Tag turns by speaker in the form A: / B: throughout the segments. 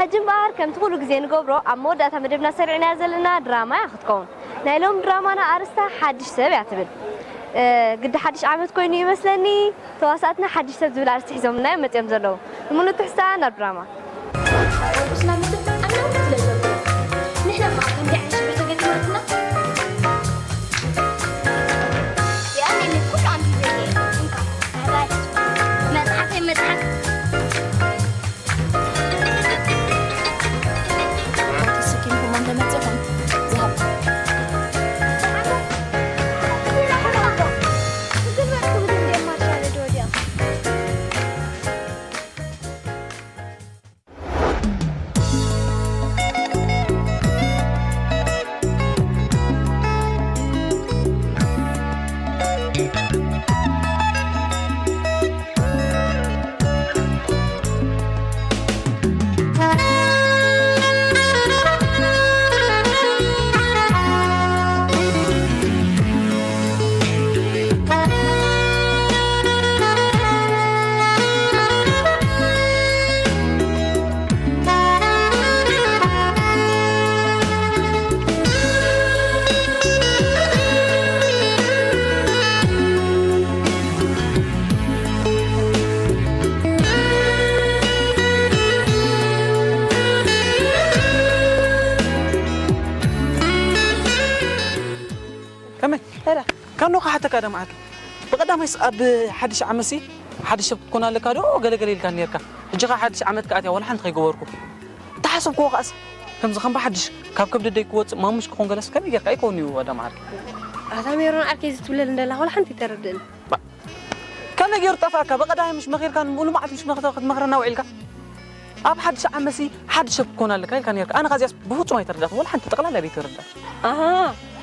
A: حجم بار كم تقولوا جزين قبرو عمودة تمدبنا سرع نازلنا دراما ياخدكم نايلهم دراما أنا أرستا حدش سب يعتبر قد حدش عملت كوني مثلني تواصلتنا حدش سب زبل أرستا حزام نايم متيم زلو المونو تحسان الدراما
B: وسنا مثل أنا مثل نحن ما عم نعيش بزوجة مرتنا يعني اللي كل عم يزيد مضحك مضحك
C: كانوا حتى كذا معك بقدام يسأب حدش عمسي حدش كنا لك هذا قال كان يركا جا حدش عمت كاتيا ولا حنت خيجوركم تحسب كوقاس كم زخم بحدش كاب ديك وات ما مش كون جلس كم يركا يكون يو هذا معك
A: هذا ميرون أركيز تقول لنا ولا حنت تردن
C: كان يجور طفاك بقدام مش مغير كان بقول ما عاد مش مغرنا وعيلك أب حدش عمسي حدش كنا لك كان يركا أنا غازيس بفوت ما يتردد ولا حنت تقلل اللي يتردد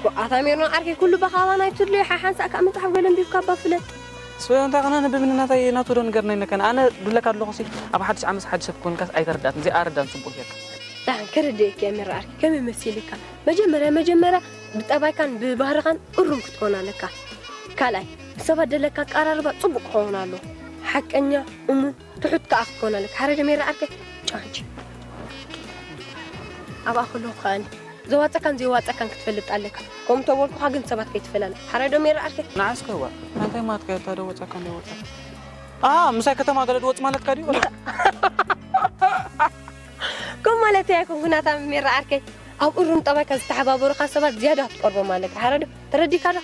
A: أثاميرون أركي كله بخاوانا يترلي ححن سأك أمت حولن بيكابا فلت
C: سوي أنت أنا بمننا تاي ناتورن قرني إنك أنا دلك على لغسي أبى حدش عمس حدش بكون كاس أي تردد زي أردن سبوه هيك
A: دعن كرديك يا مير أركي كم يمثلك مجمرة بتأبى كان ببهرقان أرم كتكون لك كلاي سبب دلك قرار بتصبق هون له حق أني تحط كأخذون لك حرج مير أركي جانج أبى أخذ له خان زواتك كان كتفلت عليك قوم تقول حاجة سبت كتفلنا حرادو مير أركي
C: نعس كوا أنت ما تكيت هذا واتك كان دواتك مساكة ما قالت وات مالك كاري ولا
A: كم مالتي يكون هنا تام مير أركي أو أرم طبعا كاستحباب ورقة سبت زيادة تقرب مالك حرادو تردي كذا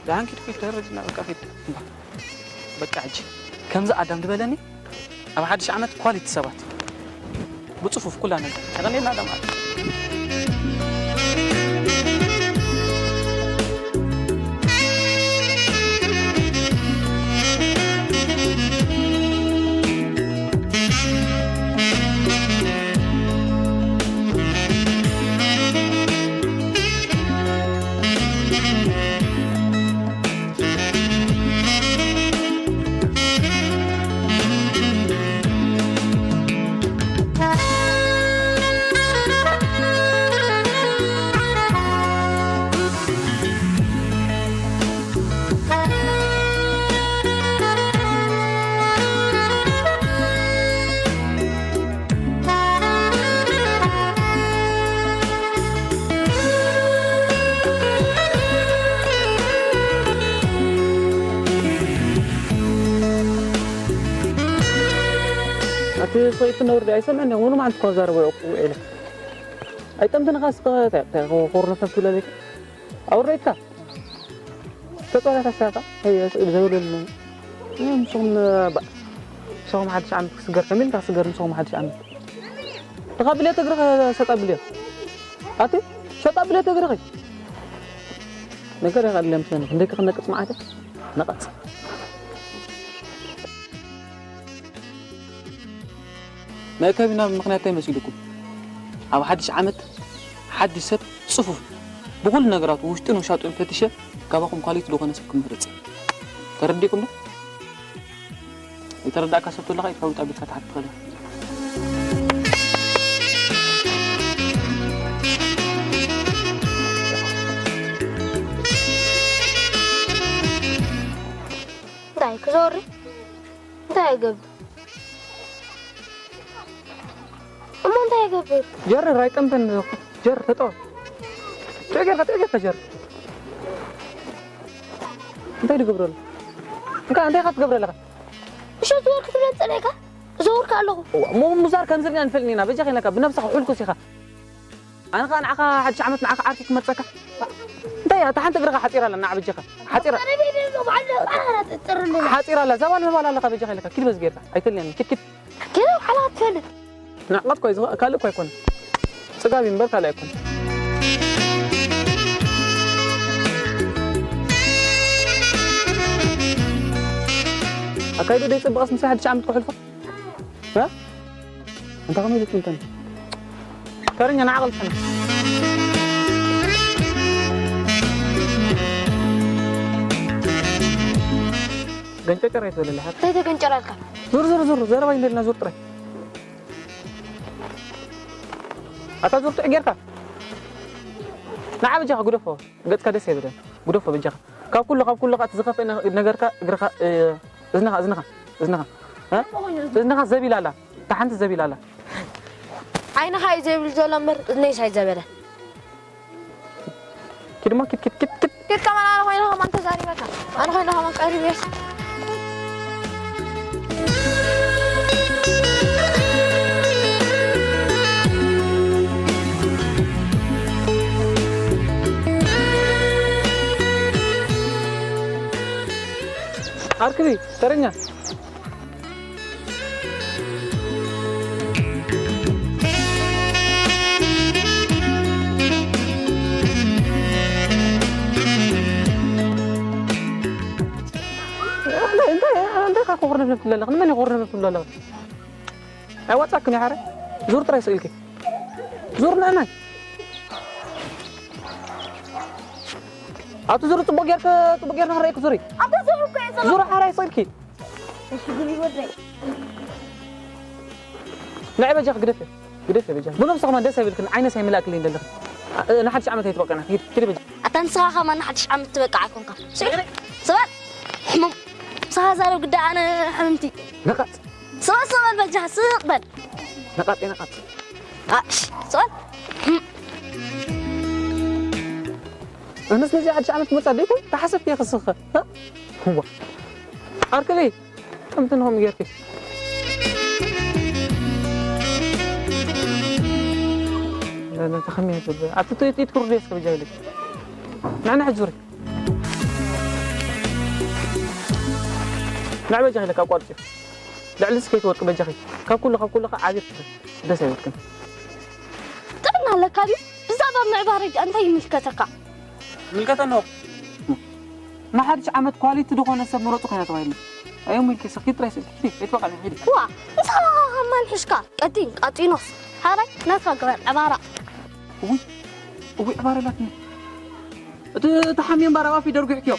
C: دعان كده تردينا بكافيت بكعج كم ذا أدم دبلني أبى حدش عملت كواليتي سبت بتصفوا في كل أنا غنينا هذا مالك صيف النور ده يسمعني هو ما عندك كوزار وإله أي تم تنغاس قرنا فسولا لك أو ريكا تطلع تساقة هي زول ال مصون بقى صوم ما حدش عندك سجر كمين كاس سجر صوم ما حدش عندك تقابليه تقرأ ستقابليه أتي ستقابليه تقرأ نقدر يقابل لهم شنو عندك خلنا نقص معاك نقص ما كابينا مقنعتين مسيلكم أو حدش عمد حد سب صفوف بقول نقرات وشتنو شاطئ فتشة كاباكم قاليت لغة نسبكم برزي ترديكم ده يتردع كسبتو لغاية فوت أبي فتحت خلاه
B: دايك زوري دايك أما أنت يقبل
C: جر رايك أنت جر تطور تأجر جر أنت اللي قبرل أنت خد قبرل لك
B: مش أزور كتير تسألك زور كله
C: مو مزار كان زرنا نفلنينا بيجي خلينك بنفسك حولك سيخا أنا كان عقا حد شعمت معك عارفك مرتك أنت يا تحنت قرقة حتيرة لنا عبد جيخا حتيرة
B: أنا بيني وبعدين أنا تترني
C: حتيرة لا زمان ما ولا لقى بيجي خلينك كل بس غيرك أيتلني كت
B: كده وحالات فلت
C: نعم كويس قال لك يكون سقابي مبارك على يكون أكيد ده يبغى مساحة شعمت كحلفة ها أنت كم يدك أنت كارين أنا عقل سنة جنتة كريت ولا لا
B: تيجي كنجرالك
C: زور وين لنا زور ترى أتا زور تأجرك نعم بجاك غرفة قد كده سيدنا غرفة بجاك كاب كل قات زخف إن نجارك غرق زنها ها زنها زبيلا لا تحنت زبيلا لا
B: عين هاي زبيل زلمر ليش هاي زبيله
C: كده ما كت
B: كمان أنا خوينها ما أنت زاري مكان أنا خوينها ما قاري بيش
C: أركضي ترينا أنت كقرن في الليل من يقرن في الليل أيوة تاكني حرة زور ترى يسألك زورنا أنا أنت زور تبغير نهارك زوري
B: أنت زور كيس
C: زور حرة يسألك
B: إيش يقولي ودري
C: نعم بجاك قدفة بجاك بنفس ما دسه لكن عينه سيملا أكلين دلك أنا حدش عملت يتوقع أنا كده بجاك
B: أتنساها ما حدش عم تبقى عكون كم سؤال حمم صار زارو قد أنا حممتي
C: نقط
B: سؤال بجاه سقبل
C: نقط
B: سؤال
C: الناس نجي حدش عملت مصدقكم تحسب يا خسخة ها هو أركلي كم تنهم يركي لا تخمي هجور أعطيته يذكر ليش كبجاي لك معنا حجوري نعم بجاي لك أقوى شيء لا لسه كيف ورك بجاي كاب كله عادي ده سيركن
B: طبعا لك هذه بزاف معبارة أنت ملكتك
C: ملكتنا ما حدش عملت كواليتي دخون السب مراتو كنا تغيرنا أيوم ملكي سكيت رئيس كيف يتوقع لي هيدي
B: وا إنها ما الحشكة قدينوس هذا نفع قبل عبارة
C: وي عبارة لكن تحمين بارا في درجة كيو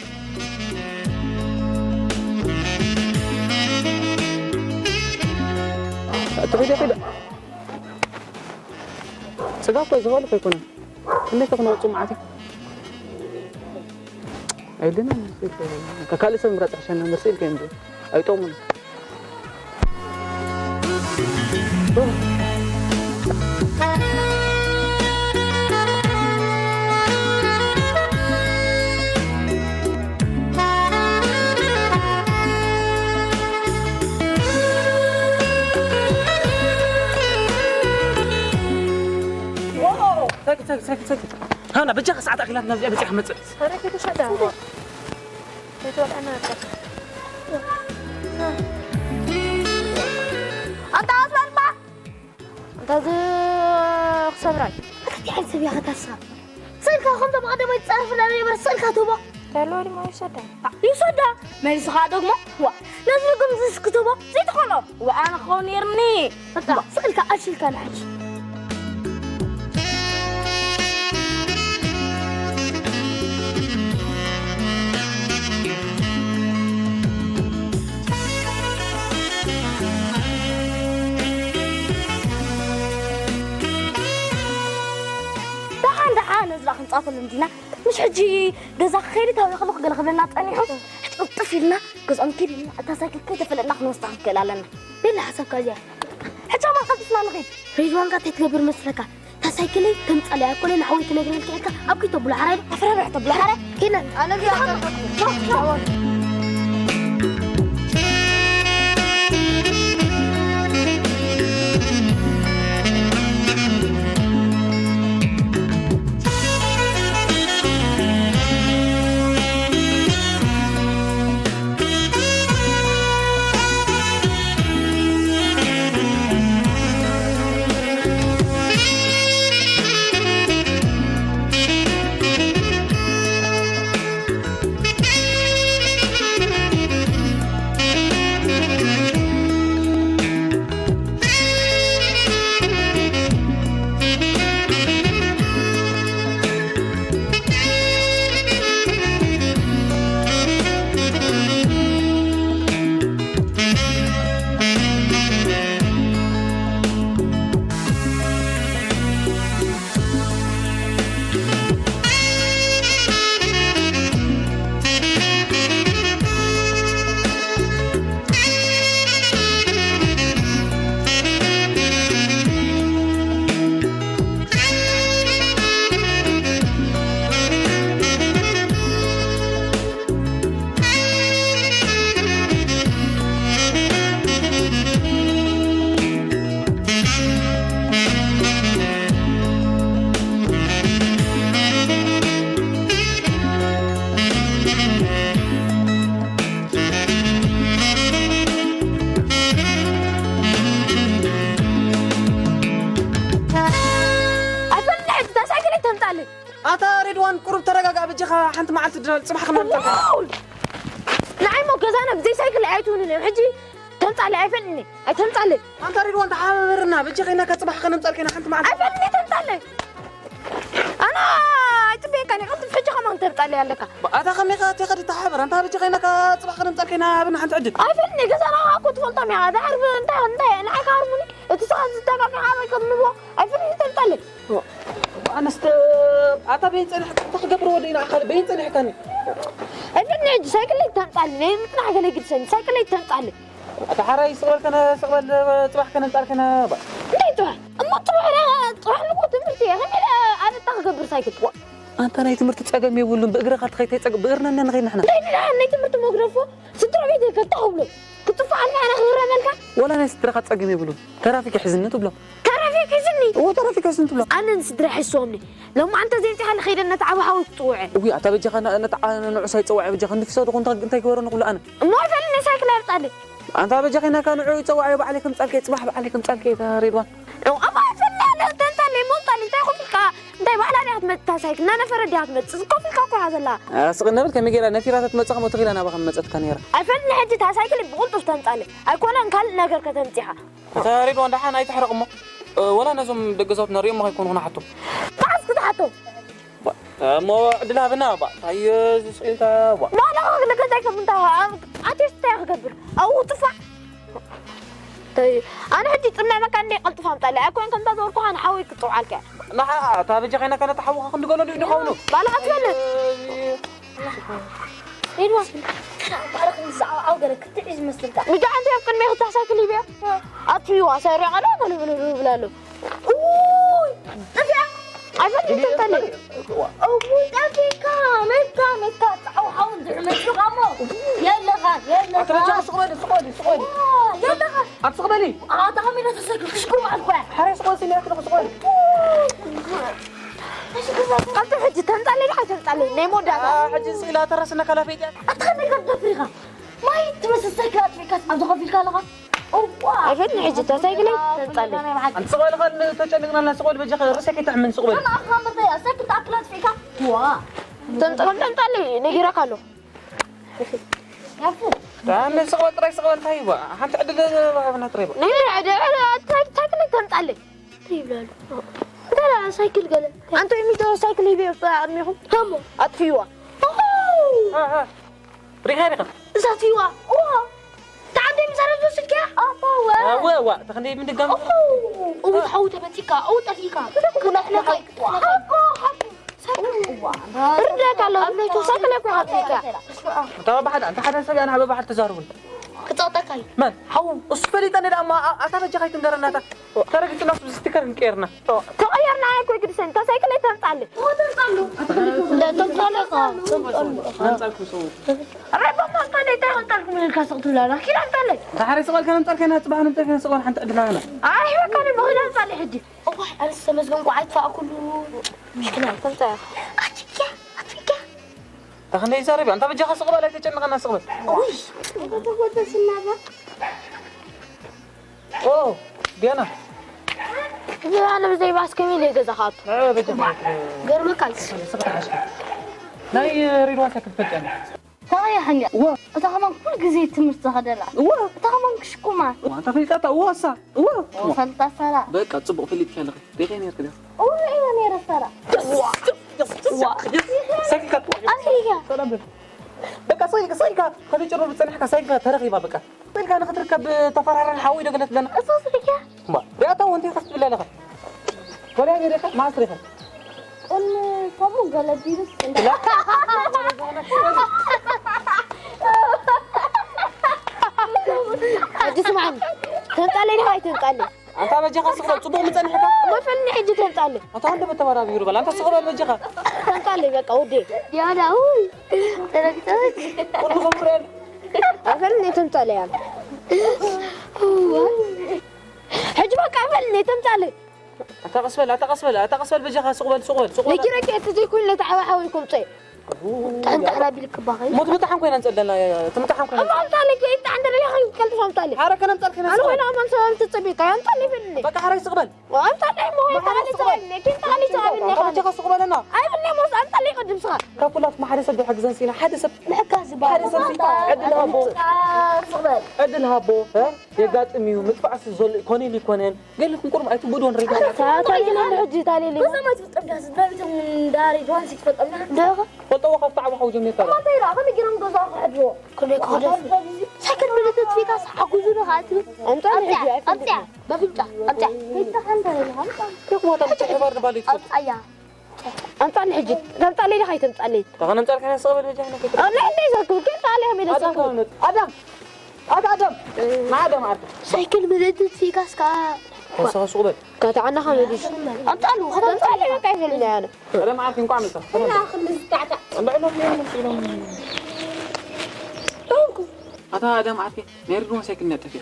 C: تبي سقاط زغال فيكون اللي تكون وصوم عادي أيدينا ككالي سمرت عشان نرسل كيندو أي تومن ساكت هنا بجاك ساعات أكلات نرجع بجاك متس
B: هذا كده شدا هو يتوقع أنا أنت أصلا ما أنت خسران أنت عايز تبي أخذها سلكة خمسة بقدر ما يتصرف لنا بس سلكة توبة قالوا لي ما يصدق ما يصدق ما هو لازم يقوم تسكتوا زي تخلو وأنا خوني يرني سلكة أشيل كان حج لكن صافل المدينة مش حجي جزا خيري تاوي خلوك قال خلينا نطنيهم حتى طفلنا جزء كده تساكل كده فلنا نستعمل لنا بلا حسب كذا حتى ما خلصنا الغيب ريدوان قاعد تتكبر مسلك تسايكلي تمصلي كل نحوي تنقل لك ابكي تبلع حرام افرح تبلع حرام كنا انا دي
C: حنت ما عاد تدري صباح خمر
B: نعم وكذا بزي سايكل عيتوني حجي تنطع لي عفني اي تنطع لي
C: انت ريدوان تحاورنا بجي خينا كصباح خنا نطلكنا حنت ما عاد
B: عفني تنطع لي انا تبي كان قلت في حجي كمان تنطع لي لك
C: اتا خمي قاتي قد تحاور انت بجي خينا كصباح خنا نطلكنا بنا حنت عجب
B: عفني كذا انا كنت فلطمي هذا عارف انت انا عارفني تسخن تتابعني عامل كم عفني تنطع لي
C: انا اتا بين صلح تخبر ودينا خل بين صلح كان
B: عفني سايكل تنطع لي نطلع على قد سايكل تنطع لي
C: اتا حراي صغر كان صغر صباح كنا نطلكنا
B: انت اما تروح لكم تمرتي يا اخي انا تخبر سايكل
C: انت راي تمرت تصقم يولون باغرا خاطر خيتي تصقم بغرنا نغير نحن
B: لا انا تمرت موغرافو سترو بيدي كتقبلوا كتفع انا غير مالك
C: ولا انا سترا تصقم يولون ترافيك حزنته بلا
B: ترافيك حزني
C: هو ترافيك حزنته بلا
B: انا نسدر حسومني لو ما انت زينتي خلي خير نتعب حاول تطوعي
C: وي اتا بجي خنا نعس يتصوعي بجي خنا نفسه كنت انت يكبر نقول انا
B: ما فعلني سايكل يبطلي
C: انت بجي خنا كانوا يتصوعي وعليكم صالكي صباح عليكم صالكي ريدوان
B: لو ابا فعلا انت اللي مطلي تاخذ فيك انت بحلا ريحه متسايكل انا فرد يا متصقف فيك اكو هذا لا
C: سقنا بك ميغيرا نفيرات تمصق متغيل انا بخم مصت كانيرا
B: عفن حجي تاع سايكل بقول تنطلي اكون كل نجر كتمتيها
C: ريدوان دحان اي تحرق امه ولا نزم دقزوت نريم ما يكون هنا حطو
B: تعس كده حطو
C: مو عدلها بنا با هي انت با
B: ما لا لك زيك انت اتستاخ قبر او طفع طيب انا حدي طمع مكاني قلت فهمت علي اكون كنت دوركو انا حاول تطوع عليك
C: نحا تا بجي خينا كانت تحوق خند قالوا لي نخونو
B: بالا اتولد ايوا بارك نزعوا عودك تعيش مسلك بجا انت يمكن ما يخطح سايكل يبيع اطيوا سارع انا ولا له اوي طفع عفني تطلع او دافيكا متى تعو حاول تعمل غمو يلا غاد يلا
C: غاد سقولي
B: يلا غاد
C: اتصقبلي
B: تعمل تسكر كشكو على الخوان
C: حري سقولي لي اكل سقولي
B: قلت حجي تنطلي لا تنطلي نيمو دابا
C: حجي سيلا ترسنا كلا فيديا
B: اتخني قد فريغا ما يتمس السكرات فيك ابغى فيك لغا اوه عرفتني حجي تسايقلي تنطلي
C: انت سقولي خل تشنقنا لنا سقولي بجي رسك تعمل سقولي
B: انا اخوان بطيئه سكت اكلات فيك وا تنطلي نجيرك له يافو
C: تعمل سقولي تراي سقولي طيبه حنت عدل بنا طيبه
B: نيلي عدل سايكلي تنطلي طيب لا سايكل قال انتو يميتوا سايكل يبيع ارميهم هم اطفيوا
C: ها ريغا
B: زاتيوا اوه تعدي مسرد وسكا ابا
C: وا تخلي من دقام
B: او تحوت بتيكا او تفيكا كنا حلقه رجعك على انتو سايكل يكون هاتيكا
C: طبعا بعد انت حدا سبي انا حبا بعد تجارب
B: كتقطعي
C: من حو أصفلت أنا لما أتابع جاي تنقرنا تا ترى قلت ناس بستكر نكيرنا
B: تغيرنا يا كوي كده سنت سايكل تنطلع لا تنطلق
C: ننطلق سوي
B: ربما تنطلق من الكاسة ولا كده نطلع
C: تحري سؤال كان نطلق هنا تبع نطلق هنا سؤال حنت أدلعنا
B: أيوة كان يبغى نطلع حدي والله أنا لسه مسجون قاعد فأكله مشكلة تنطلق أتفكر
C: تخلي يزاربي أنت بتجي خاص قبل لا تجمع الناس قبل
B: أوي تقول تسمعها
C: أوه ديانا
B: أنا زي باس كميل يجز خاط
C: بدي
B: غير مكايس
C: سبت عشرة ناي ريرواتك الفتنة
B: تغير هنيا وتغمن كل جزء تمرت هذا وتغمن كشكوما
C: وأنت في كاتا واسع
B: وسنت سارة
C: بقى تصبغ في اللي تكلم دقيقة كده
B: أوه أنا سارة
C: سكت
B: أخيها
C: بقى صيقة خلي جرب بتصنحك صيقة ترغي ما بقى صيقة أنا خطرك تفرع الحاوي ده قلت لنا
B: أصوصك
C: ما رأيته وأنت خصت بالله لغة ولا يعني ريخة ما أصريخة
B: صمو قال ديرس
C: لا
B: تسمعني تنطلي هاي تنطلي
C: أنت بجي خاص صبغ متصنحك
B: ما فني حجي تنطلي
C: أنت عندك بتورا بيرو بل أنت صغير بجي خاص
B: تنطلي بقى ودي يا داوي تركتك
C: كل غمرين
B: فني تنطلي يعني حجي بقى فني تنطلي
C: أتقصبل بجي خاص صغير
B: لكن ركعت زي كل تعاوي يكون طيب أنت على بالك باغي
C: مو تمتحن كوين أنت لنا تمتحن كوين
B: ما أمطالك أنت عندنا يا أخي كلت فهمتالي
C: حركة أنا مطلق هنا
B: أنا وين أمان سوالت الطبيقة أمطالي فيني
C: بقى حركة صغبل
B: وأمطالي مو أمطالي سوالني كنت علي سوالني
C: أنت بجي خاص صغبل أنا
B: أي فيني موس أمطالي قدم صغار
C: كفولات ما حد يصدق حق زنسينا حد يصدق
B: محكا زبالة
C: حد يصدق عدلها بو
B: صغار
C: عدلها بو ها يقات ميو مدفع الزول كونين يكونين قال لكم كرم أيتو بدون رجال
B: تعالي لنا حجي تعالي لي بس ما تفطر جاهز داري من داري جوان سيك تفطر داغ
C: قلت وقف تعب وحوجني ترى
B: ما طيرا أنا جرم قزاق حدو كل كودس سكن بدت فيك حقوزنا خاطر أنت أنت بفجع أنت أنت خندر
C: كيف ما تبغى تحبر بالي
B: أيا أنت عن حجي أنت علي هاي تنت علي
C: تغنى أنت كان صغبل وجهنا كده
B: أنا عندي زكو كيف عليهم إذا زكو
C: آدم ما آدم عارف
B: سكن بدت فيك أسكا
C: هو صغبل
B: كانت عنا خمديش أنت علو هذا أنت علي ما كيف اللي
C: أنا ما عارف إنكم عملتها
B: أنا خمس تعتا
C: أنا لهم أتا آدم عارف نيرجو ساكن نتفق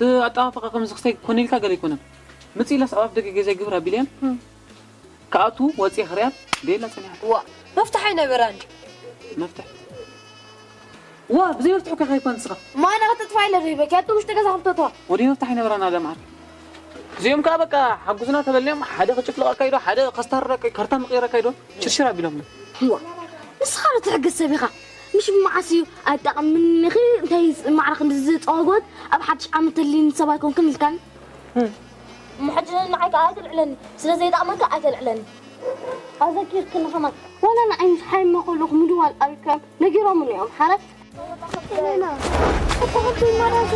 C: أتعرف كم زخسي كوني لك قال يكونم مثل سأعرف دقيقة زي جبرها بليان كأتو واتي خريات ديلا سنها
A: مفتح عيني براني
C: مفتح بزي يفتحوا كخايف نسخة
B: ما أنا غتدفع إلى ريبك يا تو مش تجازها خمطتها
C: ودي يفتح هنا برا آدم عارف زيهم كابك حقوزنا تبليهم حدا خشف لقى كيدو حدا قستار كرتان غير كيدو شرشرة بلهم
B: هو مسخرة حق السبيخة مش معسيو أتقم من غير تيس معرخ نزيد أوجود أبحث عم تلين سباكم كم كان محجنا معك آية الإعلان سلا زي دعمك آية الإعلان هذا كيف كنا خمس ولا أنا عين حي ما أقول لكم دوا الأركان نجرا من يوم حرك أنا أتغطي مرة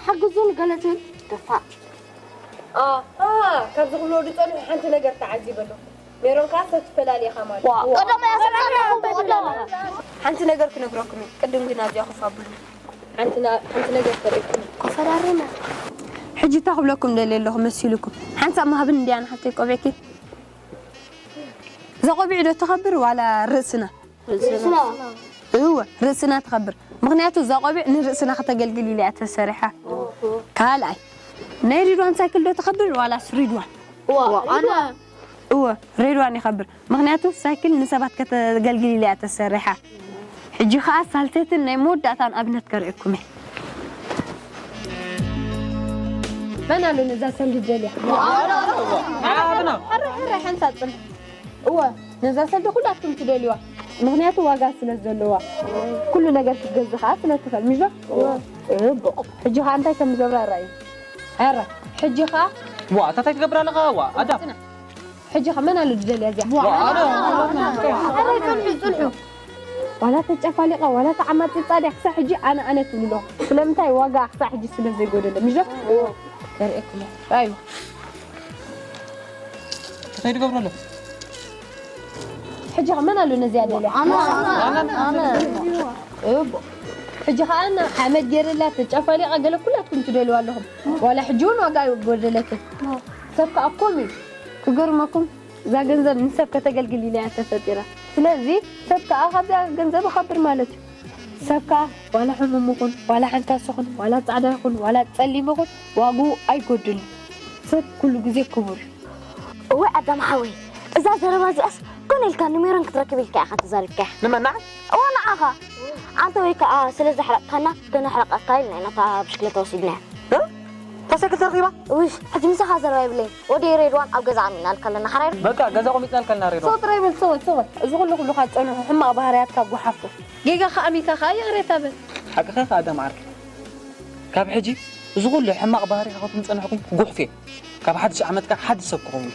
B: حجزون قالتين دفع
A: كان زغلو دي طلع حنت نجر تعذب له ميرون كاسة فلالي خمال
B: قدام يا سلام قدام
A: حنت نجر كنقرأكم قدم جنازة خفابل حنت نجر فريقكم
B: كفرارنا
A: حجي تاخذ لكم دليل لهم مسيلكم حنت ما هبن دي أنا حتى قبيكي زقبي عدو تخبر وعلى رأسنا هو رأسنا تخبر مغنياتو زقبي نرأسنا حتى قلقلي لي أتسرحة كالاي نيريدوان سايكل دو تخبر ولا سريدوان
B: وأنا
A: هو ريدوان يخبر مغنياتو سايكل نسبات كتقلقلي لي أتسرحة حجي خاص سالتين نيمود داتان أبنت كرئكم من قالوا نزا سلد دليا
C: عابنا
A: حرح حنصل هو نزا سلد كلاتكم تدليوا مغنياتو واغا سلازلوا كل ነገር ትገዝኻ ስለትፈል ምሽ እቦ ሕጂኻ እንታይ ከም ዝገብራ ራይ ኣራ ሕጂኻ
C: ዋ ታታይ ትገብራ ለኻ ዋ ኣዳ
A: ሕጂኻ መን ኣሉ ድደልያ እዚኣ
C: ዋ ኣዳ
A: ኣራይ ፅልሑ ولا تጨፋሊqa ولا ተዓማፂ ጻድያ ክሳብ ሕጂ ኣነ ትብሎ ስለምንታይ ዋጋ ክሳብ ሕጂ ስለዘይጎደለ ምሽ የርእኩለ ኣዩ
C: ታታይ ትገብራ ለኻ
A: حجها من قالوا نزيا دليا أنا أبو حجها أنا حمد جرلا تجفالي قال كلكم تدلوا لهم ولا حجون وقايو بودلك سبك أقومي كجرمكم إذا جنزل من سبك تجلجلي لي أتفترة سلازي سبك أخذ جنزل بخبر مالك سبك ولا حمومكم ولا حنتاسخن ولا تعداخن ولا تسلمكم واقو أي قدل سب كل جزء كبر
B: وأدم حوي إذا زربازي أس كون الكان نميرن كتركب الكا أخذ ذلك
C: لما نعم
B: وانا أخا أنت ويك سلز حرقتنا كنا حرق أكايل لأن تا بشكل توصيلنا
C: تاسك ترغيبا
B: وش حد مسح هذا رايبلي ودي ريدوان أو جزء من الكلنا حرير
C: بقى جزاكم مثال كلنا ريدوان
A: صوت رايبل صوت زغل كله خاطر أنا حما بهاريات كابو حفو جيجا خاميكا خايا غريتابل
C: حقيقة هذا معرك كاب حجي زغل حما بهاري خاطر نصنعكم قحفي كاب حد عملت حد سبكم